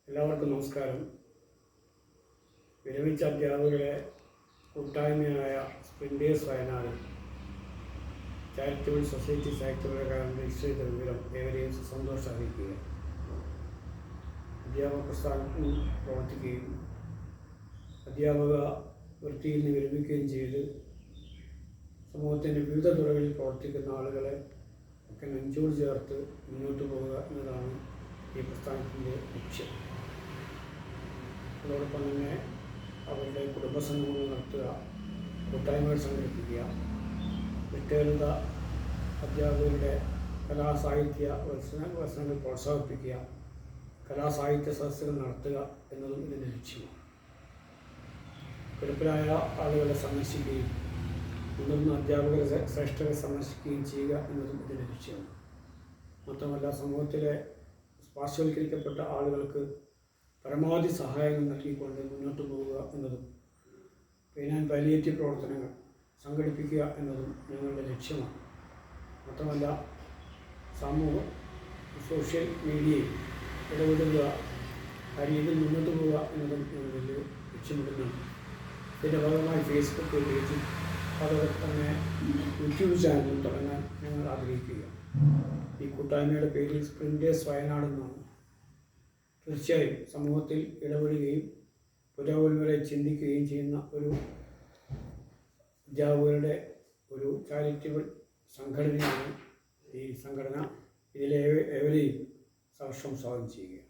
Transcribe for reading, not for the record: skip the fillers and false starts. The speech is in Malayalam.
എല്ലാവർക്കും നമസ്കാരം. വിരമിച്ച അധ്യാപകരെ കൂട്ടായ്മയായ സ്പ്രിൻറ്റേഴ്സ് വയനാട് ചാരിറ്റബിൾ സൊസൈറ്റി ഫാക്ടറികാരൻ രജിസ്റ്റർ ചെയ്ത വിവരം ഏവരെയും സന്തോഷം അറിയിക്കുക. അധ്യാപക പ്രസ്ഥാനത്തിൽ പ്രവർത്തിക്കുകയും അധ്യാപക വൃത്തിയിൽ നിന്ന് വിരമിക്കുകയും ചെയ്ത് സമൂഹത്തിൻ്റെ വിവിധ തുറകളിൽ പ്രവർത്തിക്കുന്ന ആളുകളെ ഒക്കെ നെഞ്ചോട് ചേർത്ത് മുന്നോട്ട് പോവുക എന്നതാണ് ഈ പ്രസ്ഥാനത്തിൻ്റെ ലക്ഷ്യം. അതോടൊപ്പം തന്നെ അവരുടെ കുടുംബസംഗമങ്ങൾ നടത്തുക, കൂട്ടായ്മകൾ സംഘടിപ്പിക്കുക, വിട്ടേറുന്ന അധ്യാപകരുടെ കലാസാഹിത്യ വത്സരങ്ങൾ പ്രോത്സാഹിപ്പിക്കുക, കലാസാഹിത്യ സദസ്സുകൾ നടത്തുക എന്നതും ഇതിൻ്റെ ലക്ഷ്യമാണ്. കിടപ്പിലായ ആളുകളെ സന്ദർശിക്കുകയും മുതിർന്ന അധ്യാപകരെ ശ്രേഷ്ഠരെ സന്ദർശിക്കുകയും ചെയ്യുക എന്നതും ഇതിൻ്റെ ലക്ഷ്യമാണ്. മാത്രമല്ല, സമൂഹത്തിലെ പാർശ്വവൽക്കരിക്കപ്പെട്ട ആളുകൾക്ക് പരമാവധി സഹായങ്ങൾ നൽകിക്കൊണ്ട് മുന്നോട്ട് പോവുക എന്നതും പാലിയേറ്റീവ് പ്രവർത്തനങ്ങൾ സംഘടിപ്പിക്കുക എന്നതും ഞങ്ങളുടെ ലക്ഷ്യമാണ്. മാത്രമല്ല, സോഷ്യൽ മീഡിയയിൽ ഇടപെടുക, ആ രീതിയിൽ മുന്നോട്ട് പോവുക എന്നതും ഞങ്ങളുടെ ലക്ഷ്യമിടുന്നുണ്ട്. ഇതിൻ്റെ ഭാഗമായി ഫേസ്ബുക്ക് പേജും അതോടൊപ്പം തന്നെ യൂട്യൂബ് ചാനലും തുടങ്ങാൻ ഞങ്ങൾ ആഗ്രഹിക്കുക. ഈ കൂട്ടായ്മയുടെ പേരിൽ സ്പ്രിൻറ്റേഴ്സ് വയനാട് എന്നാണ്. തീർച്ചയായും സമൂഹത്തിൽ ഇടപെടുകയും പുരോഗമനങ്ങളെ ചിന്തിക്കുകയും ചെയ്യുന്ന ഒരു അധ്യാപകരുടെ ഒരു ചാരിറ്റബിൾ സംഘടനയാണ് ഈ സംഘടന. ഇതിലെ ഏവരെയും സഹർഷം സ്വാഗതം ചെയ്യുക.